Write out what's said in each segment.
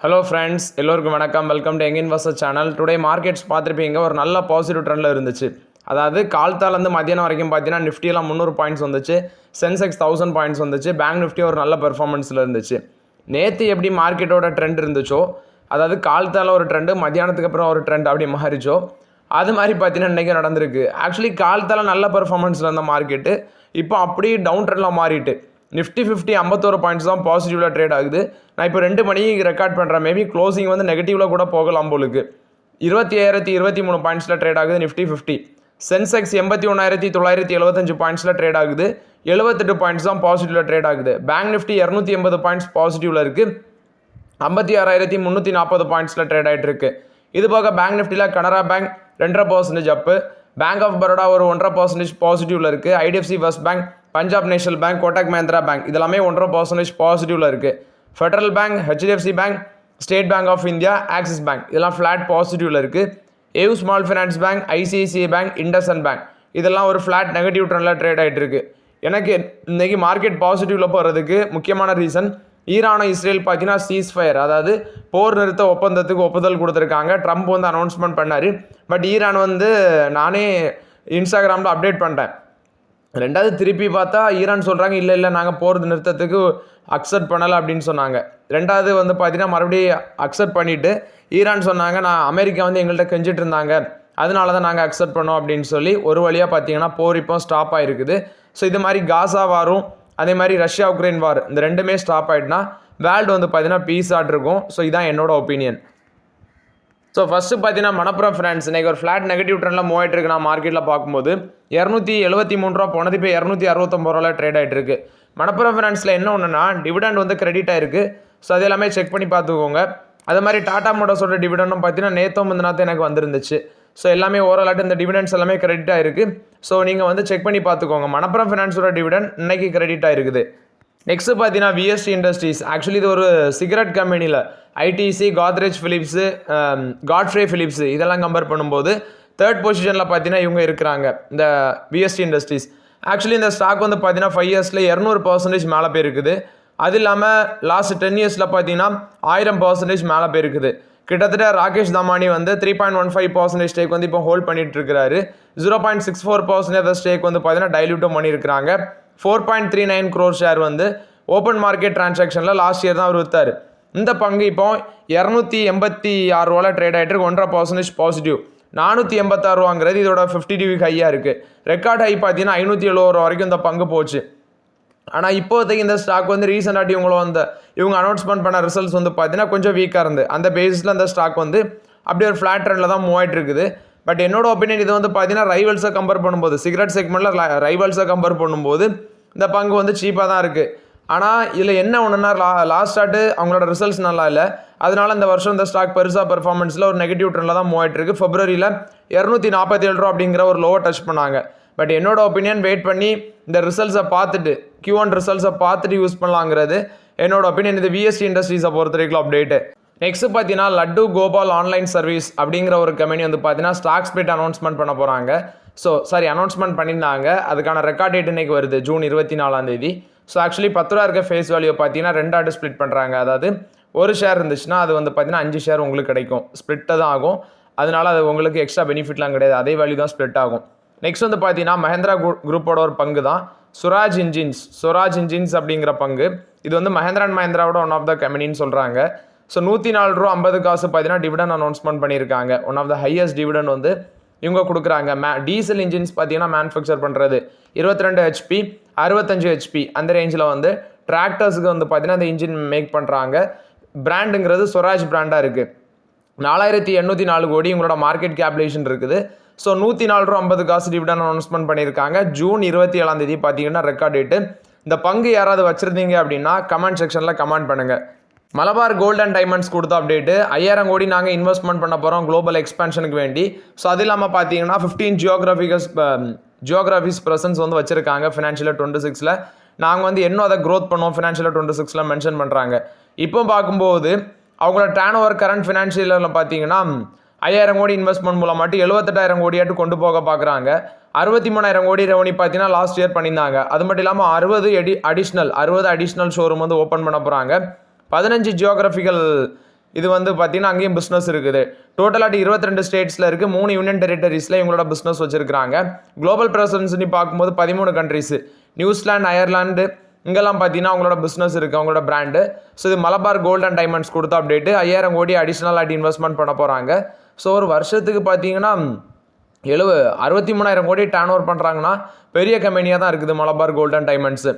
Hello friends, எல்லோருக்கும் வணக்கம். Welcome to young investor channel. Today markets பார்த்துருப்பீங்க, ஒரு நல்ல பாசிட்டிவ் ட்ரெண்டில் இருந்துச்சு. அதாவது காலத்தாலேருந்து மத்தியானம் வரைக்கும் பார்த்தீங்கன்னா நிஃப்டியெல்லாம் 300 பாயிண்ட்ஸ் வந்துச்சு, சென்செக்ஸ் 1000 பாயிண்ட்ஸ் வந்துச்சு, பேங்க் நிஃப்டி ஒரு நல்ல பெர்ஃபார்மன்ஸில் இருந்துச்சு. நேற்று எப்படி மார்க்கெட்டோட ட்ரெண்ட் இருந்துச்சோ, அதாவது காலத்தால் ஒரு ட்ரெண்டு, மத்தியானத்துக்கு அப்புறம் ஒரு ட்ரெண்ட் அப்படி மாறிச்சோ, அது மாதிரி பார்த்தீங்கன்னா இன்றைக்கி நடந்திருக்கு. ஆக்சுவலி காலத்தால் நல்ல பெர்ஃபார்மன்ஸில் இருந்த மார்க்கெட்டு இப்போ அப்படியே டவுன் ட்ரெண்டில் மாறிட்டு நிஃப்டி 50 51 பாயிண்ட்ஸ் தான் பாசிட்டிவில் ட்ரேட் ஆகுது. நான் இப்போ 2 மணிக்கு ரெக்கார்ட் பண்ணுறேன். மேபி க்ளோசிங் வந்து நெகட்டிவில் கூட போகலாம் போலுக்கு. 20,023 பாயிண்ட்ஸில் ட்ரேட் ஆகுது நிஃப்டி 50. சென்செக்ஸ் 81,975 பாயிண்ட்ஸில் ட்ரேட் ஆகுது. 78 பாயிண்ட்ஸ் தான் பாசிட்டிவில் ட்ரேட் ஆகுது. பேங்க் நிஃப்டி 280 பாயிண்ட்ஸ் பாசிட்டிவில் இருக்குது. 56,340 பாயிண்ட்ஸில் ட்ரேட் ஆகிட்டு இருக்கு. இது போக பேங்க் நிஃப்டியில் Canara bank 2.5% up, bank of Baroda ஒரு 1.5% பாசிட்டிவில் இருக்குது. IDFC first bank, Punjab national bank, Kotak Mahindra bank இதெல்லாமே 1.5% பாசிட்டிவில் இருக்குது. Federal bank, HDFC bank, state bank of India, Axis bank இதெல்லாம் ஃப்ளாட் பாசிட்டிவில் இருக்குது. AU small finance bank, ICICI bank, IndusInd bank இதெல்லாம் ஒரு ஃப்ளாட் நெகட்டிவ் ட்ரெண்டில் ட்ரேட் ஆகிட்டு இருக்கு. எனக்கு இன்றைக்கி மார்க்கெட் பாசிட்டிவில் போகிறதுக்கு முக்கியமான ரீசன், ஈரானும் இஸ்ரேல் பார்த்தீங்கன்னா சீஸ்ஃபயர், அதாவது போர் நிறுத்த ஒப்பந்தத்துக்கு ஒப்புதல் கொடுத்துருக்காங்க. ட்ரம்ப் வந்து அனௌன்ஸ்மெண்ட் பண்ணார். பட் ஈரான் வந்து நானே இன்ஸ்டாகிராமில் அப்டேட் பண்ணிட்டேன். ரெண்டாவது திருப்பி பார்த்தா ஈரான் சொல்கிறாங்க இல்லை நாங்கள் போர் நிறுத்தத்துக்கு அக்செப்ட் பண்ணலை அப்படின்னு சொன்னாங்க. ரெண்டாவது வந்து பார்த்தீங்கன்னா மறுபடியும் அக்செப்ட் பண்ணிவிட்டு ஈரான் சொன்னாங்க அமெரிக்கா வந்து எங்கள்கிட்ட கெஞ்சிட்டு இருந்தாங்க, அதனால தான் நாங்கள் அக்செப்ட் பண்ணோம் அப்படின்னு சொல்லி ஒரு வழியாக பார்த்தீங்கன்னா போர் இப்போ ஸ்டாப் ஆகிருக்குது. ஸோ இது மாதிரி காசா வாரும் அதே மாதிரி ரஷ்யா உக்ரைன் வார் இந்த ரெண்டுமே ஸ்டாப் ஆகிட்டுனா வேர்ல்டு வந்து பார்த்தீங்கன்னா பீஸாக இருக்கும். ஸோ இதான் என்னோட ஒப்பீனியன். ஸோ ஃபஸ்ட்டு பார்த்தீங்கன்னா மணப்புரம் ஃபினான்ஸ் இன்றைக்கி ஒரு ஃப்ளாட் நெகட்டிவ் ட்ரெண்டில் மூவ் ஆகிட்டு இருக்கு. நான் மார்க்கெட்டில் பார்க்கும்போது 273 ரூபா போனது இப்போ 269 ரூபாவில் ட்ரேட் ஆகிட்டு இருக்கு. மணப்புரம் ஃபினான்ஸில் என்ன ஒன்றுனா டிவிடெண்ட் வந்து கிரெடிட் ஆயிருக்கு. ஸோ அது எல்லாமே செக் பண்ணி பார்த்துக்கோங்க. அது மாதிரி டாடா மோட்டர்ஸோட டிவிடெண்டும் பார்த்தீங்கன்னா நேற்றும் முந்தினாத்தான் எனக்கு வந்துருந்துச்சு. ஸோ எல்லாமே ஓரளவுக்கு இந்த டிவிடெண்ட்ஸ் எல்லாமே கிரெடிட் ஆயிருக்கு. ஸோ நீங்கள் வந்து செக் பண்ணி பார்த்துக்கோங்க. மணப்புரம் ஃபினான்ஸோட டிவிடெண்ட் இன்னைக்கு கிரெடிட் ஆயிருக்குது. நெக்ஸ்ட் பார்த்தீங்கன்னா விஎஸ்டி இண்டஸ்ட்ரீஸ். ஆக்சுவலி இது ஒரு சிகரெட் கம்பெனியில் ITC, Godrej Philips, Godfrey Philips இதெல்லாம் கம்பேர் பண்ணும்போது தேர்ட் பொசிஷனில் பார்த்தீங்கன்னா இவங்க இருக்கிறாங்க இந்த விஎஸ்டி இண்டஸ்ட்ரீஸ். ஆக்சுவலி இந்த ஸ்டாக் வந்து பார்த்தீங்கன்னா 5 இயர்ஸில் 200% மேலே போயிருக்குது. அது இல்லாமல் லாஸ்ட் 10 இயர்ஸில் பார்த்தீங்கன்னா 1000% மேலே போயிருக்குது. கிட்டத்தட்ட ராகேஷ் தமானி வந்து 3.15% ஸ்டேக் வந்து இப்போ ஹோல்ட் பண்ணிட்டு இருக்கிறாரு. 0.64% ஸ்டேக் வந்து பார்த்தீங்கன்னா டைல்யூட்டும் பண்ணியிருக்கிறாங்க. 4.39 crore ஷேர் வந்து ஓப்பன் மார்க்கெட் டிரான்சாக்ஷனில் லாஸ்ட் இயர் தான் அவர் விற்றார். இந்த பங்கு இப்போ 286 ரூபாவில் ட்ரேட் ஆகிட்டு இருக்கு. 1.5% பாசிட்டிவ். 486 ரூபாங்கிறது இதோட 50 டிவி ஹையாக இருக்குது. ரெக்கார்ட் ஹை பார்த்தீங்கன்னா 570 ரூபா வரைக்கும் இந்த பங்கு போச்சு. ஆனால் இப்போதைக்கு இந்த ஸ்டாக் வந்து ரீசெண்டாக இவங்க அனௌன்ஸ்மெண்ட் பண்ண ரிசல்ட்ஸ் வந்து பார்த்தீங்கன்னா கொஞ்சம் வீக்காக இருந்து அந்த பேசிஸில் இந்த ஸ்டாக் வந்து அப்படியே ஒரு ஃப்ளாட் ட்ரெண்டில் தான் மூவ் ஆகிட்டு இருக்குது. பட் என்னோட ஒப்பீனியன் இது வந்து பார்த்தீங்கன்னா ரைவல்ஸை கம்பேர் பண்ணும்போது, சிகரெட் செக்மெண்ட்டில் ரைவல்ஸை கம்பேர் பண்ணும்போது இந்த பங்கு வந்து சீப்பாக தான் இருக்குது. ஆனால் இதில் என்ன ஒன்றுனா லாஸ்ட் ஸ்டார்ட்டு அவங்களோட ரிசல்ட்ஸ் நல்லா இல்லை. அதனால இந்த வருஷம் இந்த ஸ்டாக் பெருசாக பெர்ஃபார்மன்ஸில் ஒரு நெகட்டிவ் ட்ரெண்டில் தான் மூவ் ஆகிட்டு இருக்குது. ஃபெப்ரவரியில் 247 ரூபா அப்படிங்கிற ஒரு லோவை டச் பண்ணாங்க. பட் என்னோட ஒப்பீனியன் வெயிட் பண்ணி இந்த ரிசல்ட்ஸை பார்த்துட்டு Q1 ரிசல்ட்ஸை பார்த்துட்டு யூஸ் பண்ணலாங்கிறது என்னோட ஒப்பீனியன். இது விஎஸ்டி இண்டஸ்ட்ரீஸை பொறுத்த வரைக்கும் அப்டேட்டு. நெக்ஸ்ட் பார்த்தீங்கன்னா லட்டு கோபால் ஆன்லைன் சர்வீஸ் அப்படிங்கிற ஒரு கம்பெனி வந்து பார்த்தீங்கன்னா ஸ்டாக் ஸ்பிளிட் அனௌன்ஸ்மெண்ட் பண்ண போகிறாங்க. அனௌன்ஸ்மெண்ட் பண்ணியிருந்தாங்க. அதுக்கான ரெக்கார்ட் டேட் இன்னைக்கு வருது, ஜூன் 24. ஸோ ஆக்சுவலி 10 ரூபா இருக்க ஃபேஸ் வேல்யூ பார்த்தீங்கன்னா 2 ஸ்ப்ளிட் பண்ணுறாங்க. அதாவது ஒரு ஷேர் இருந்துச்சுன்னா அது வந்து பார்த்தீங்கன்னா 5 ஷேர் உங்களுக்கு கிடைக்கும். ஸ்ப்ளிட்டாக தான் ஆகும். அதனால அது உங்களுக்கு எக்ஸ்ட்ரா பெனிஃபிட்லாம் கிடையாது, அதே வேல்யூ தான் ஸ்ப்ளிட் ஆகும். நெக்ஸ்ட் வந்து பார்த்தீங்கன்னா மஹேந்திரா குரூப்போட ஒரு பங்கு தான் சுராஜ் இன்ஜின்ஸ் அப்படிங்கிற பங்கு. இது வந்து மஹேந்திரா அண்ட் மஹேந்திராவோட ஒன் ஆஃப் த கம்பெனின்னு சொல்கிறாங்க. ஸோ 104 ரூபா 50 காசு பார்த்தீங்கன்னா டிவிடன் அனௌன்ஸ்மெண்ட் பண்ணியிருக்காங்க. One of the highest dividend வந்து இவங்க கொடுக்குறாங்க. டீசல் இன்ஜின்ஸ் பார்த்தீங்கன்னா மேனுஃபேக்சர் பண்ணுறது 22 HP 65 HP அந்த ரேஞ்சில் வந்து டிராக்டர்ஸுக்கு வந்து பார்த்தீங்கன்னா அந்த இன்ஜின் மேக் பண்ணுறாங்க. பிராண்டுங்கிறது ஸ்வராஜ் பிராண்டாக இருக்குது. 4804 கோடி இவங்களோட மார்க்கெட் கேபிலேஷன் இருக்குது. ஸோ 104 ரூபா 50 காசு டிவிடன் அனௌன்ஸ்மெண்ட் பண்ணியிருக்காங்க. ஜூன் 27 பார்த்தீங்கன்னா ரெக்கார்ட் டேட்டு. இந்த பங்கு யாராவது வச்சுருந்தீங்க அப்படின்னா கமெண்ட் செக்ஷனில் கமெண்ட் பண்ணுங்கள். மலபார் கோல்ட் அண்ட் டைமண்ட்ஸ் கொடுத்த அப்டேட்டு 5000 கோடி நாங்கள் இன்வெஸ்ட்மெண்ட் பண்ண போகிறோம் குளோபல் எக்ஸ்பென்ஷனுக்கு வேண்டி. ஸோ அது இல்லாமல் பார்த்தீங்கன்னா 15 ஜியோகிராஃபிஸ் ப்ரெசன்ஸ் வந்து வச்சுருக்காங்க ஃபினான்ஷியல் 26. நாங்கள் வந்து இன்னும் அதை க்ரோத் பண்ணுவோம் ஃபினான்ஷியல் 26 மென்ஷன் பண்ணுறாங்க. இப்போ பார்க்கும்போது அவங்களோட டர்ன் ஓவர் கரண்ட் ஃபினான்ஷியலில் பார்த்தீங்கன்னா 5000 கோடி இன்வெஸ்ட்மெண்ட் மூலமாட்டு 78,000 கோடியாட்டு கொண்டு போக பார்க்குறாங்க. 63,000 கோடி ரெவன்யூ பார்த்தீங்கன்னா லாஸ்ட் இயர் பண்ணியிருந்தாங்க. அது மட்டும் இல்லாமல் 60 அடிஷ்னல் ஷோரூம் வந்து ஓப்பன் பண்ண போகிறாங்க. 15 ஜியோகிராஃபிக்கல் இது வந்து பார்த்தீங்கன்னா அங்கேயும் பிஸ்னஸ் இருக்குது. டோட்டலாக 22 ஸ்டேட்ஸில் இருக்குது. 3 யூனியன் டெரிட்டரிஸில் இவங்களோட பிஸ்னஸ் வச்சுருக்காங்க. குளோபல் ப்ரெசன்ஸ்னு பார்க்கும்போது 13 கண்ட்ரிஸு, நியூசிலாந்து, அயர்லாந்து இங்கெல்லாம் பார்த்தீங்கன்னா அவங்களோட பிஸ்னஸ் இருக்குது, அவங்களோட பிராண்டு. ஸோ இது மலபார் கோல்ட் அண்ட் டைமண்ட்ஸ் கொடுத்த அப்டேட்டு. 5000 கோடி அடிஷ்னலாக இன்வெஸ்ட்மெண்ட் பண்ண போகிறாங்க. ஸோ ஒரு வருஷத்துக்கு பார்த்தீங்கன்னா 63,000 கோடி டர்ன் ஓவர் பண்ணுறாங்கன்னா பெரிய கம்பெனியாக தான் இருக்குது Malabar gold and diamonds.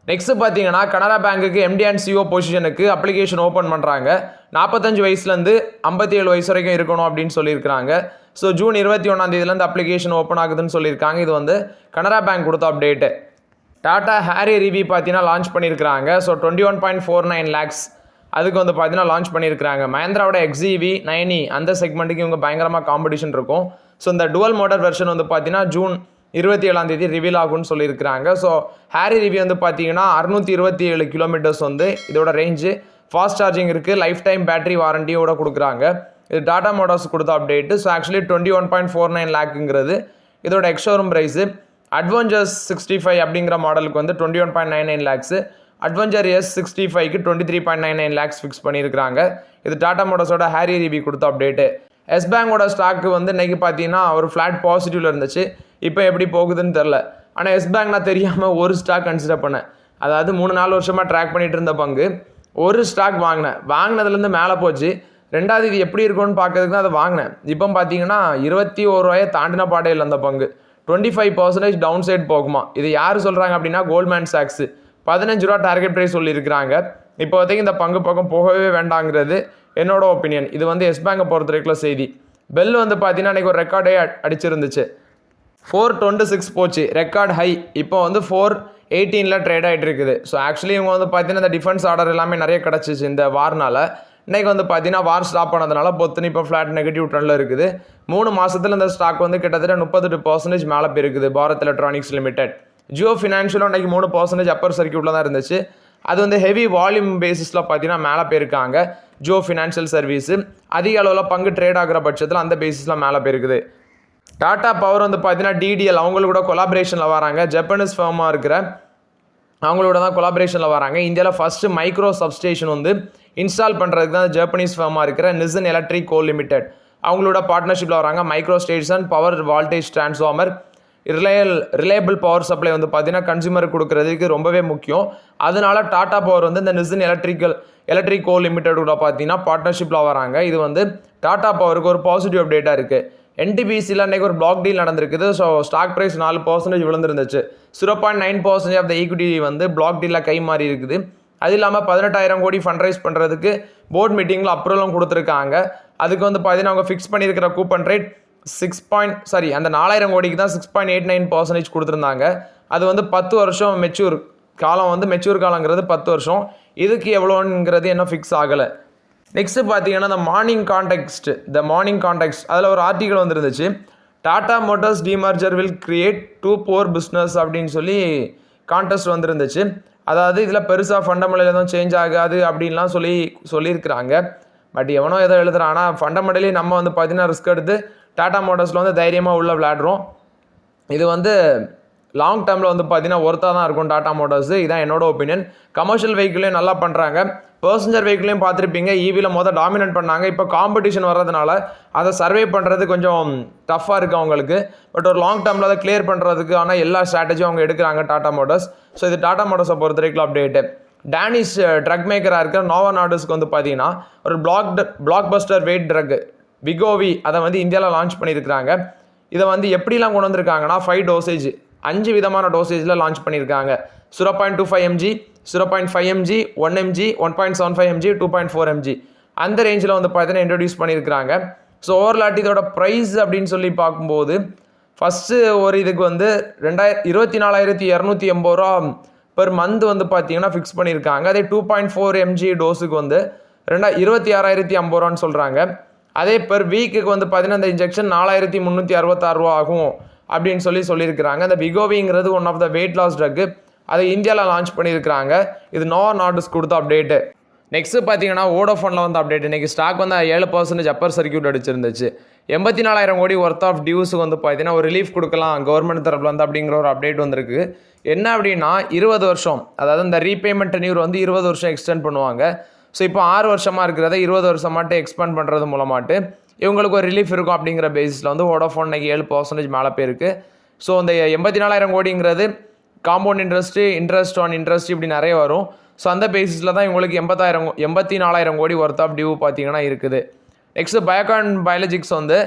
Next பார்த்தீங்கன்னா கனரா பேங்க்குக்கு எம்டி அண்ட் சிஓ பொசிஷனுக்கு அப்ளிகேஷன் ஓப்பன் பண்ணுறாங்க. 45 வயசுலேருந்து 57 வயசு வரைக்கும் இருக்கணும் அப்படின்னு சொல்லியிருக்காங்க. ஸோ ஜூன் 21 அப்ளிகேஷன் ஓப்பன் ஆகுதுன்னு சொல்லியிருக்காங்க. இது வந்து கனரா பேங்க் கொடுத்த அப்டேட்டு. டாடா ஹேரி ரிவி பார்த்தீங்கன்னா லான்ச் பண்ணியிருக்கிறாங்க. ஸோ 21.49 lakhs அதுக்கு வந்து பார்த்தீங்கன்னா லான்ச் பண்ணியிருக்கிறாங்க. மஹேந்திராவோட XEV 9e அந்த செக்மெண்ட்டுக்கு இவங்க பயங்கரமாக காம்படிஷன் இருக்கும். ஸோ இந்த டுவல் மோட்டர் வெர்ஷன் வந்து பார்த்தீங்கன்னா ஜூன் 27 ரிவீல் ஆகும்னு சொல்லியிருக்கிறாங்க. ஸோ ஹேரி ரிவி வந்து பார்த்தீங்கன்னா 627 கிலோமீட்டர்ஸ் வந்து இதோட ரேஞ்சு. ஃபாஸ்ட் சார்ஜிங் இருக்குது, லைஃப் டைம் பேட்டரி வாரண்டியோட கொடுக்குறாங்க. இது டாடா மோட்டார்ஸ் கொடுத்த அப்டேட்டு. ஸோ ஆக்சுவலி 21.49 lakhங்கிறது இதோட எக்ஸ்ஷோரூம் ப்ரைஸு. அட்வென்ச்சர்ஸ் 65 அப்படிங்கிற மாடலுக்கு வந்து 21.99 lakhs, அட்வென்ச்சர் S65க்கு 23.99 lakhs ஃபிக்ஸ் பண்ணியிருக்கிறாங்க. இது டாடா மோட்டார்ஸோட ஹேரி ரிவி கொடுத்த அப்டேட்டு. எஸ் பேங்கோட ஸ்டாக்கு வந்து இன்றைக்கி பார்த்தீங்கன்னா ஒரு ஃப்ளாட் பாசிட்டிவில் இருந்துச்சு. இப்போ எப்படி போகுதுன்னு தெரில. ஆனால் எஸ் பேங்க் நான் தெரியாமல் ஒரு ஸ்டாக் கன்சிடர் பண்ணேன். அதாவது 3-4 வருஷமாக ட்ராக் பண்ணிகிட்டு இருந்த பங்கு ஒரு ஸ்டாக் வாங்கினதுலேருந்து மேலே போச்சு. ரெண்டாவது இது எப்படி இருக்கும்னு பார்க்கறதுக்கு தான் அதை வாங்கினேன். இப்போ பார்த்தீங்கன்னா 21 ரூபாயை தாண்டின பாடே இல்லை அந்த பங்கு. 25% டவுன் சைட் போகுமா. இது யார் சொல்கிறாங்க அப்படின்னா கோல்ட்மேன் சாக்ஸு 15 ரூபா டார்கெட் ப்ரைஸ் சொல்லியிருக்கிறாங்க. இப்போதைக்கு இந்த பங்கு பக்கம் போகவே வேண்டாங்கிறது என்னோட ஒப்பீனியன். இது வந்து எஸ் பேங்கை பொறுத்த வரைக்கும் செய்தி. பெல் வந்து பார்த்தீங்கன்னா இன்றைக்கி ஒரு ரெக்கார்டே அடிச்சிருந்துச்சு. 426 போச்சு ரெக்கார்ட் ஹை. இப்போ வந்து 418 ட்ரேட் ஆகிட்டு இருக்குது. ஸோ ஆக்சுவலி இவங்க வந்து பார்த்தீங்கன்னா இந்த டிஃபென்ஸ் ஆர்டர் எல்லாமே நிறைய கிடச்சிச்சு இந்த வார்னால். இன்றைக்கி வந்து பார்த்தீங்கன்னா வார் ஸ்டாப் பண்ணதுனால பொத்துன்னு இப்போ ஃப்ளாட் நெகட்டிவ் ட்ரெண்டில் இருக்குது. 3 மாதத்தில் இந்த ஸ்டாக் வந்து கிட்டத்தட்ட 38% மேலே போயிருக்குது. Bharat electronics limited. ஜியோ ஃபினான்ஷியலும் இன்றைக்கி 3% அப்பர் சர்க்கியூட்டில் தான் இருந்துச்சு. அது வந்து ஹெவி வால்யூம் பேசிஸில் பார்த்தீங்கன்னா மேலே போயிருக்காங்க. ஜியோ ஃபினான்ஷியல் சர்வீஸு அதிக அளவில் பங்கு ட்ரேட் ஆகிற பட்சத்தில் அந்த பேசிஸில் மேலே போயிருக்குது. டாடா பவர் வந்து பார்த்தீங்கன்னா டிடிஎல் அவங்களோட கொலாபரேஷனில் வராங்க. ஜப்பானீஸ் ஃபர்மாக இருக்கிற அவங்களோட தான் கொலாபரேஷனில் வராங்க. இந்தியாவில் ஃபஸ்ட்டு மைக்ரோ சப்ஸ்டேஷன் வந்து இன்ஸ்டால் பண்ணுறதுக்கு தான் ஜப்பானீஸ் ஃபர்மாக இருக்கிற நிசன் எலக்ட்ரிக் கோ லிமிடெட் அவங்களோட பார்ட்னர்ஷிப்பில் வராங்க. Micro station, power voltage transformer, reliable power supply வந்து பார்த்தீங்கன்னா கன்சூமருக்கு கொடுக்குறதுக்கு ரொம்பவே முக்கியம். அதனால டாடா பவர் வந்து இந்த நிசன் எலக்ட்ரிக் கோ லிமிடெட் பார்த்தீங்கன்னா பார்ட்னர்ஷிப்பில் வராங்க. இது வந்து டாடா பவருக்கு ஒரு பாசிட்டிவ் அப்டேட்டாக இருக்குது. NTPCயில் அன்றைக்கி ஒரு பிளாக் டீல் நடந்திருக்குது. ஸோ ஸ்டாக் ப்ரைஸ் 4% விழுந்துருந்துச்சு. 0.9% ஆஃப் த ஈக்விட்டி வந்து பிளாக் டீலில் கை மாறி இருக்குது. அது இல்லாமல் 18,000 கோடி ஃபண்ட் ரைஸ் பண்ணுறதுக்கு போர்ட் மீட்டிங்கில் அப்ரூவலும் கொடுத்துருக்காங்க. அதுக்கு வந்து பார்த்தீங்கன்னா அவங்க ஃபிக்ஸ் பண்ணியிருக்கிற கூப்பன் ரேட் அந்த 4,000 கோடிக்கு தான் 6.89% கொடுத்துருந்தாங்க. அது வந்து 10 வருஷம் மெச்சூர் காலங்கிறது 10 வருஷம். இதுக்கு எவ்வளோங்கிறது இன்னும் ஃபிக்ஸ் ஆகலை. நெக்ஸ்ட்டு பார்த்தீங்கன்னா த மார்னிங் கான்டெக்ஸ்ட் அதில் ஒரு ஆர்டிக்கல் வந்துருந்துச்சு. Tata Motors demerger will create two four business அப்படின்னு சொல்லி கான்டெஸ்ட் வந்துருந்துச்சு. அதாவது இதில் பெருசாக ஃபண்டமெண்டல் எதுவும் சேஞ்ச் ஆகாது அப்படின்லாம் சொல்லியிருக்கிறாங்க. பட் எவனோ எதோ எழுதுறான். ஆனால் ஃபண்டமெண்டலி நம்ம வந்து பார்த்தீங்கன்னா ரிஸ்க் எடுத்து டாடா மோட்டார்ஸில் வந்து தைரியமாக உள்ள விளையாடுறோம். இது வந்து லாங் டேர்மில் வந்து பார்த்தீங்கன்னா ஒர்த்தாக தான் இருக்கும் டாடா மோட்டார்ஸு. இதுதான் என்னோட ஒப்பீனியன். கமர்ஷியல் வெஹிக்கிளையும் நல்லா பண்ணுறாங்க. பர்சனல் வெஹிக்கிளையும் பார்த்துருப்பீங்க. ஈவியில் டாமினேட் பண்ணாங்க. இப்போ காம்படிஷன் வர்றதுனால அதை சர்வே பண்ணுறது கொஞ்சம் டஃப்பாக இருக்குது அவங்களுக்கு. பட் ஒரு லாங் டேர்மில் அதை கிளியர் பண்ணுறதுக்கு ஆனால் எல்லா ஸ்ட்ராட்டஜியும் அவங்க எடுக்கிறாங்க டாடா மோட்டார்ஸ். ஸோ இது டாடா மோட்டார்ஸை பொறுத்த வரைக்கும் அப்டேட்டு. டேனிஷ் ட்ரக் மேக்கராக இருக்கிற நோவா நார்டிஸ்க்கு வந்து பார்த்தீங்கன்னா ஒரு பிளாக் பஸ்டர் வெயிட் ட்ரக் விகோவி அதை வந்து இந்தியாவில் லான்ச் பண்ணியிருக்கிறாங்க. இதை வந்து எப்படிலாம் கொண்டு வந்திருக்காங்கன்னா 5 டோசேஜ் 5 விதமான டோசேஜில் லான்ச் பண்ணியிருக்காங்க. 0.25 mg, 0.5 mg, 1 mg, 1.75 mg, 2.4 mg அந்த ரேஞ்சில் வந்து பார்த்தீங்கன்னா இன்ட்ரடியூஸ் பண்ணியிருக்கிறாங்க. ஸோ ஓவர்லாட் இதோட ப்ரைஸ் அப்படின்னு சொல்லி பார்க்கும்போது ஃபஸ்ட்டு ஒரு இதுக்கு வந்து 24,280 ரூபா பெர் மந்த் வந்து பார்த்தீங்கன்னா ஃபிக்ஸ் பண்ணியிருக்காங்க. அதே 2.4 mg டோஸுக்கு வந்து 26,050 ரூபான்னு சொல்கிறாங்க. அதே பெர் வீக்குக்கு வந்து பார்த்தீங்கன்னா இந்த இன்ஜெக்ஷன் 4,366 ரூபா ஆகும் அப்படின்னு சொல்லியிருக்கிறாங்க. இந்த விகோவிங்கிறது one of the weight loss drug. அதை இந்தியாவில் லான்ச் பண்ணியிருக்கிறாங்க. இது நோவா நார்டிஸ்க் கொடுத்த அப்டேட்டு. நெக்ஸ்ட்டு பார்த்தீங்கன்னா வோடோஃபோனில் வந்து அப்டேட். இன்றைக்கி ஸ்டாக் வந்து 7% அப்பர் சர்க்கியூட் அடிச்சிருந்துச்சு. 84,000 கோடி ஒர்த் ஆஃப் டியூஸுக்கு வந்து பார்த்தீங்கன்னா ஒரு ரிலீஃப் கொடுக்கலாம் கவர்மெண்ட் தரப்பில் வந்து அப்படிங்கிற ஒரு அப்டேட் வந்திருக்கு. என்ன அப்படின்னா 20 வருஷம், அதாவது இந்த ரீபேமெண்ட் டென்யூர் வந்து 20 வருஷம் எக்ஸ்டெண்ட் பண்ணுவாங்க. ஸோ இப்போ 6 வருஷமாக இருக்கிறத 20 வருஷமாட்டு எக்ஸ்பேண்ட் பண்ணுறது மூலமாட்டு இவங்களுக்கு ஒரு ரிலீஃப் இருக்கும் அப்படிங்கிற பேசிஸில் வந்து வோடாஃபோன் இன்னைக்கு 7% மேலே போயிருக்கு. ஸோ இந்த 84,000 கோடிங்கிறது காம்பவுண்ட் இன்ட்ரெஸ்ட் ஆன் இன்ட்ரெஸ்ட் இப்படி நிறைய வரும். ஸோ அந்த பேசிஸில் தான் இவங்களுக்கு 84,000 கோடி ஒர்த் ஆஃப் டியூ பார்த்தீங்கன்னா இருக்குது. நெக்ஸ்ட் பயோகான் பயாலஜிக்ஸ் வந்து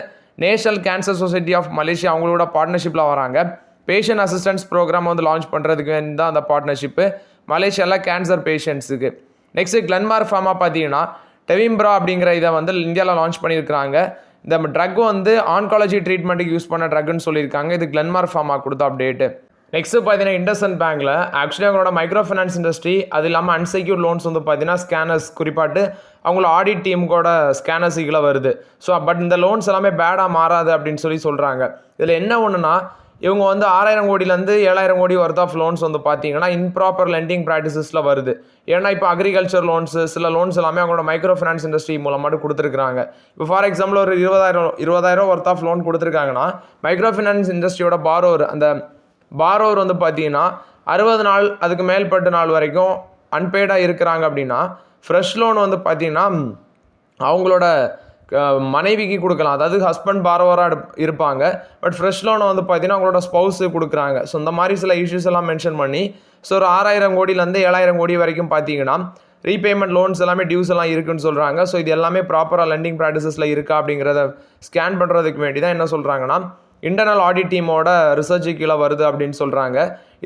national cancer society of Malaysia அவங்களோட பார்ட்னர்ஷிப்பில் வராங்க. பேஷண்ட் அசிஸ்டன்ஸ் ப்ரோக்ராம் வந்து லான்ச் பண்ணுறதுக்கு தான் அந்த பார்ட்னர்ஷிப்பு மலேசியாவில் கேன்சர் பேஷண்ட்ஸுக்கு. நெக்ஸ்ட் கிளன்மார்க் ஃபார்மா பார்த்தீங்கன்னா டெவிம்ப்ரா அப்படிங்கிற இதை வந்து இந்தியாவில் லான்ச் பண்ணியிருக்கிறாங்க. இந்த ட்ரக் வந்து ஆன்காலஜி ட்ரீட்மெண்ட்டுக்கு யூஸ் பண்ண ட்ரக்னு சொல்லியிருக்காங்க. இது கிளன்மார்க் ஃபார்மா கொடுத்த அப்டேட்டு. நெக்ஸ்ட் பார்த்தீங்கன்னா இண்டஸ்இண்ட் பேங்க்கில் ஆக்சுவலி அவங்களோட மைக்ரோ ஃபைனான்ஸ் இண்டஸ்ட்ரி அது இல்லாமல் அன்செக்யூர்ட் லோன்ஸ் வந்து பார்த்தீங்கன்னா ஸ்கேனர்ஸ் குறிப்பாட்டு அவங்களோட ஆடிட் டீமுக்கோட ஸ்கேனர்ஸுக்குள்ள வருது. ஸோ பட் இந்த லோன்ஸ் எல்லாமே பேடாக மாறாது அப்படின்னு சொல்கிறாங்க. இதில் என்ன ஒன்றுனா இவங்க வந்து 6,000 கோடியிலேருந்து 7,000 கோடி ஒர்த் ஆஃப் லோன்ஸ் வந்து பார்த்தீங்கன்னா இன்ப்ராப்பர் லெண்டிங் ப்ராக்டிசஸில் வருது. ஏன்னா இப்போ அக்ரிகல்ச்சர் லோன்ஸு சில லோன்ஸ் எல்லாமே அவங்களோட மைக்ரோ ஃபைனான்ஸ் இண்டஸ்ட்ரி மூலமாக கொடுத்துருக்காங்க. இப்போ ஃபார் எக்ஸாம்பிள் ஒரு 20,000 ஒர்த் ஆஃப் லோன் கொடுத்துருக்காங்கன்னா மைக்ரோ ஃபைனான்ஸ் இண்டஸ்ட்ரியோட பாரோவர் வந்து பார்த்தீங்கன்னா 60 நாள் அதுக்கு மேல்பட்ட நாள் வரைக்கும் அன்பெய்டாக இருக்கிறாங்க அப்படின்னா ஃப்ரெஷ் லோன் வந்து பார்த்தீங்கன்னா அவங்களோட மனைவிக்கு கொடுக்கலாம். அதாவது ஹஸ்பண்ட் பாரோவராக இருப்பாங்க. பட் ஃப்ரெஷ் லோனை வந்து பார்த்தீங்கன்னா அவங்களோட ஸ்பௌஸு கொடுக்குறாங்க. ஸோ இந்த மாதிரி சில இஷ்யூஸ் எல்லாம் மென்ஷன் பண்ணி ஸோ ஒரு 6,000 கோடியிலேருந்து 7,000 கோடி வரைக்கும் பார்த்தீங்கன்னா ரீபேமெண்ட் லோன்ஸ் எல்லாமே டியூஸ் எல்லாம் இருக்குன்னு சொல்கிறாங்க. ஸோ இது எல்லாமே ப்ராப்பராக லெண்டிங் ப்ராக்டிசஸில் இருக்கா அப்படிங்கிறத ஸ்கேன் பண்ணுறதுக்கு வேண்டி தான் என்ன சொல்கிறாங்கன்னா இன்டர்னல் ஆடிட் டீமோட ரிசர்ச்சு கீழே வருது அப்படின்னு சொல்கிறாங்க.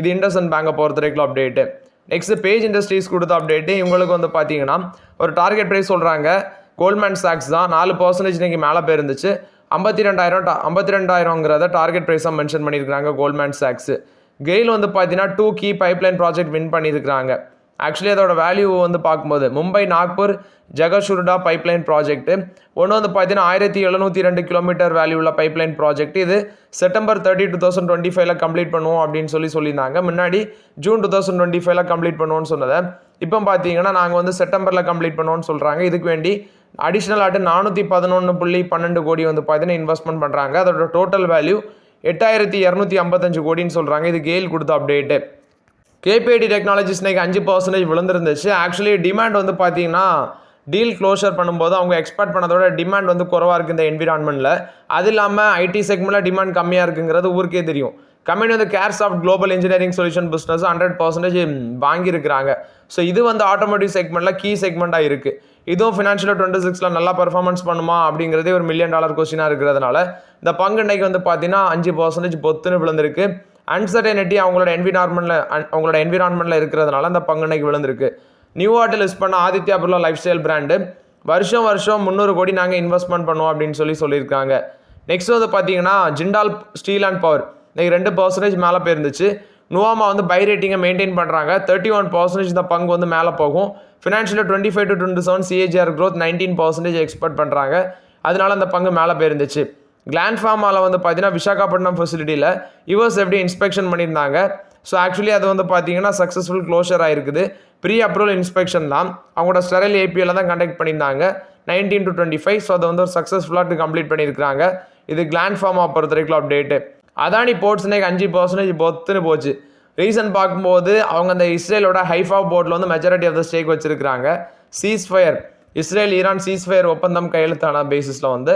இது இண்டஸ்இண்ட் பேங்கை பொறுத்த வரைக்கும் அப்டேட்டு. நெக்ஸ்ட் பேஜ் இண்டஸ்ட்ரீஸ் கொடுத்த அப்டேட்டு இவங்களுக்கு வந்து பார்த்தீங்கன்னா ஒரு டார்கெட் ப்ரைஸ் சொல்கிறாங்க. கோல்ட்மேன் சாக்ஸ் தான் 4% இன்றைக்கி மேலே போயிருந்துச்சு. 52,000ங்கிறத டார்கெட் ப்ரைஸாக மென்ஷன் பண்ணியிருக்கிறாங்க கோல்ட்மேன் சாக்ஸு. கெயில் வந்து பார்த்தீங்கன்னா 2 கீ பைப்லைன் ப்ராஜெக்ட் வின் பண்ணியிருக்கிறாங்க. ஆக்சுவலி அதோட வேல்யூ வந்து பார்க்கும்போது மும்பை நாக்பூர் ஜகஷுர்டா பைப்லைன் ப்ராஜெக்ட்டு ஒன்று வந்து பார்த்தீங்கன்னா 1,702 கிலோமீட்டர் வேல்யூ உள்ள பைப்லைன் ப்ராஜெக்ட். இது செப்டம்பர் 30, 2025 கம்ப்ளீட் பண்ணுவோம் அப்படின்னு சொல்லியிருந்தாங்க. முன்னாடி ஜூன் 2025 கம்ப்ளீட் பண்ணுவோன்னு சொன்னதை இப்போ பார்த்தீங்கன்னா நாங்கள் வந்து செப்டம்பரில் கம்ப்ளீட் பண்ணுவோன்னு சொல்கிறாங்க. இதுக்கு வேண்டி அடிஷ்னல் 411.12 கோடி வந்து பார்த்தீங்கன்னா இன்வெஸ்ட்மெண்ட் பண்ணுறாங்க. அதோட டோட்டல் வேல்யூ 8,255 கோடின்னு சொல்கிறாங்க. இது கெயில் கொடுத்த அப்டேட்டு. கேபிஐடி டெக்னாலஜிஸ் இன்னைக்கு 5% விழுந்துருந்துச்சு. ஆக்சுவலி டிமாண்ட் வந்து பார்த்தீங்கன்னா டீல் க்ளோஷர் பண்ணும்போது அவங்க எக்ஸ்பெக்ட் பண்ணதோட டிமாண்ட் வந்து குறவாக இருக்குது இந்த என்விரான்மெண்ட்டில். அது இல்லாமல் ஐடி செக்மெண்ட்டில் டிமாண்ட் கம்மியாக இருக்குங்கிறது ஊருக்கே தெரியும். கம்பெனி வந்து Caresoft global engineering solution business 100% வாங்கியிருக்கிறாங்க. ஸோ இது வந்து ஆட்டோமோட்டிவ் செக்மெண்ட்டில் கீ செக்மெண்ட்டாக இருக்குது. இதுவும் ஃபினான்ஷியல் 26 நல்லா பர்ஃபார்மன்ஸ் பண்ணுமா அப்படிங்கிறதே ஒரு $1 மில்லியன் கொஸ்டினாக இருக்கிறதுனால இந்த பங்கு இன்னைக்கு வந்து பார்த்தீங்கன்னா 5% பொத்துன்னு விழுந்திருக்கு. அன்சர்டனிட்டி அவங்களோட என்விரான்மெண்ட்டில் இருக்கிறதுனால அந்த பங்கு இன்னைக்கு விழுந்திருக்கு. நியூ ஆர்ட்டில் லிஸ்ட் பண்ண Aditya Birla life style brand வருஷம் 300 கோடி நாங்கள் இன்வெஸ்ட்மெண்ட் பண்ணுவோம் அப்படின்னு சொல்லியிருக்காங்க. நெக்ஸ்ட் வந்து பார்த்தீங்கன்னா ஜிண்டால் ஸ்டீல் அண்ட் பவர் இன்னைக்கு 2% மேலே போயிருந்துச்சு. நுவாமா வந்து பை ரேட்டிங்கை மெயின்டைன் பண்ணுறாங்க. 31% இந்த பங்கு வந்து மேலே போகும். Financial 25 to 27 CAGR growth 19% expect பண்ணுறாங்க. அதனால அந்த பங்கு மேலே போயிருந்துச்சு. கிளாண்ட் ஃபார்மாவில் வந்து பார்த்தீங்கன்னா விசாகப்பட்டினம் ஃபெசிலிட்டியில் USFDA இன்ஸ்பெக்ஷன் பண்ணியிருந்தாங்க. ஸோ ஆக்சுவலி அது வந்து பார்த்தீங்கன்னா சக்ஸஸ்ஃபுல் க்ளோஷர் ஆகிருக்குது. ப்ரீ அப்ரூவல் இன்ஸ்பெக்ஷன் தான் அவங்களோட ஸ்டெரைல் APL தான் கண்டக்ட் பண்ணியிருந்தாங்க 19 to 25. ஸோ அதை வந்து ஒரு சக்ஸஸ்ஃபுல்லாக கம்ப்ளீட் பண்ணியிருக்காங்க. இது கிளாண்ட் ஃபார்மா பொறுத்த வரைக்கும் அப்டேட்டு. அதானி போர்ட்ஸ் இன்னைக்கு 5% பொத்துன்னு போச்சு. ரீசன் பார்க்கும்போது அவங்க அந்த இஸ்ரேலோட ஹைஃபா போர்ட்டில் வந்து மெஜாரிட்டி ஆஃப் த ஸ்டேக் வச்சிருக்கிறாங்க. சீஸ்ஃபயர் இஸ்ரேல் ஈரான் சீஸ்ஃபயர் ஒப்பந்தம் கையெழுத்தான பேசிஸில் வந்து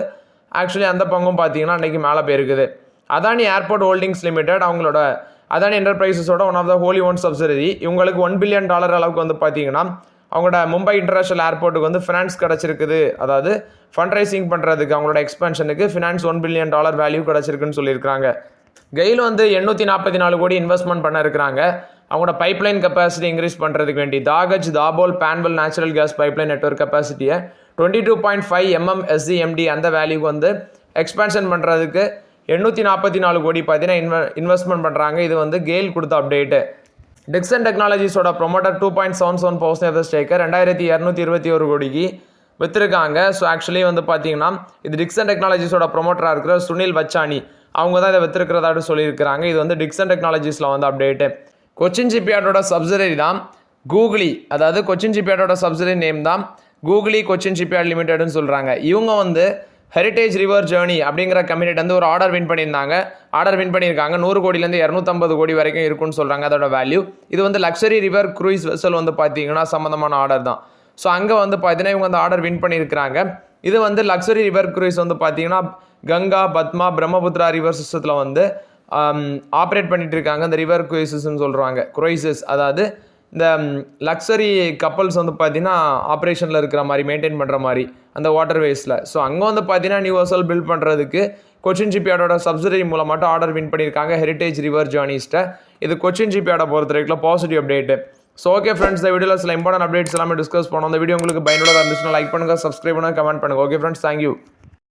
ஆக்சுவலி அந்த பங்கும் பார்த்தீங்கன்னா அன்றைக்கி மேலே போயிருக்குது. அதானி ஏர்போர்ட் ஹோல்டிங்ஸ் லிமிடெட் அவங்களோட அதானி என்டர்பிரைசஸோட one of the wholly owned subsidiary இவங்களுக்கு $1 பில்லியன் அளவுக்கு வந்து பார்த்தீங்கன்னா அவங்களோட மும்பை இன்டர்நேஷனல் ஏர்போர்ட்டுக்கு வந்து ஃபினான்ஸ் கிடச்சிருக்குது. அதாவது ஃபண்ட் ரைசிங் பண்ணுறதுக்கு அவங்களோட எக்ஸ்பென்ஷனுக்கு ஃபினான்ஸ் $1 பில்லியன் வேல்யூ கிடச்சிருக்குன்னு சொல்லியிருக்காங்க. கெயில் வந்து 844 கோடி இன்வெஸ்ட்மெண்ட் பண்ண இருக்கிறாங்க. அவங்களோட பைப்லைன் கெப்பாசிட்டி இன்க்ரீஸ் பண்ணுறதுக்கு வேண்டி Dahej Dabhol Panvel natural gas pipeline network கெப்பாசிட்டியை 22.5 MMSCMD அந்த வேல்யூக்கு வந்து எக்ஸ்பேன்ஷன் பண்ணுறதுக்கு 844 கோடி பார்த்தீங்கன்னா இன்வெஸ்ட்மெண்ட் பண்ணுறாங்க. இது வந்து கெயில் கொடுத்த அப்டேட்டு. டிக்சன் டெக்னாலஜிஸோட ப்ரொமோட்டர் 2.77% ஆஃப் த ஸ்டேக்கர் 2,221 கோடிக்கு விற்றுருக்காங்க. ஸோ ஆக்சுவலி வந்து பார்த்தீங்கன்னா இது டிக்சன் டெக்னாலஜிஸோட ப்ரொமோட்டராக இருக்கிற சுனில் வச்சானி அவங்க தான் இதை விற்றுருக்கிறதாட்டு சொல்லியிருக்கிறாங்க. இது வந்து டிக்சன் டெக்னாலஜிஸில் வந்து அப்டேட்டு. கொச்சின் ஷிப்யார்டோட சப்சிடரி தான் கூகுளி. அதாவது கொச்சின் ஷிப்யார்டோட சப்சிடரி நேம் தான் கூகுளி கொச்சின் ஷிப்யார்ட் லிமிடெட்னு சொல்கிறாங்க. இவங்க வந்து ஹெரிட்டேஜ் ரிவர் ஜேர்னி அப்படிங்கிற கம்பெனிட்டு வந்து ஒரு ஆர்டர் வின் பண்ணியிருக்காங்க. 100 கோடியிலேருந்து 250 கோடி வரைக்கும் இருக்குன்னு சொல்கிறாங்க அதோட வேல்யூ. இது வந்து லக்ஸரி ரிவர் க்ரூயிஸ் வெசல் வந்து பார்த்தீங்கன்னா சம்மந்தமான ஆர்டர் தான். ஸோ அங்கே வந்து பார்த்தீங்கன்னா இவங்க வந்து ஆர்டர் வின் பண்ணியிருக்கிறாங்க. இது வந்து லக்ஸரி ரிவர் க்ரூஸ் வந்து பார்த்தீங்கன்னா கங்கா, பத்மா, பிரம்மபுத்திரா ரிவர் சிஸ்டத்தில் வந்து ஆப்ரேட் பண்ணிட்டு இருக்காங்க. இந்த ரிவர் க்ரூசஸ்ன்னு சொல்கிறாங்க. க்ரூசஸ் அதாவது இந்த லக்ஸரி கப்பல்ஸ் வந்து பார்த்தீங்கன்னா ஆப்ரேஷனில் இருக்கிற மாதிரி மெயின்டைன் பண்ணுற மாதிரி அந்த வாட்டர்வேஸில். ஸோ அங்கே வந்து பார்த்தீங்கன்னா நியூ வெசல் பில்ட் பண்ணுறதுக்கு கொச்சின் ஷிப்யார்டோட சப்சிடரி மூலமாட்டும் ஆர்டர் வின் பண்ணியிருக்காங்க ஹெரிட்டேஜ் ரிவர் ஜேர்னிஸ்ட்டை. இது கொச்சின் ஷிப்யார்டை பொறுத்த வரைக்கும் positive update. So okay friends, இந்த வீடியோவில் சில இம்பார்ட்டன்ட் அப்டேட்ஸ் எல்லாமே டிஸ்கஸ் பண்ணோம். இந்த வீடியோ உங்களுக்கு பயனுள்ளதாக இருந்துச்சுன்னா லைக் பண்ணுங்கள், சப்ஸ்கிரைப் பண்ணுங்கள், கமெண்ட் பண்ணுங்கள். Okay friends, thank you.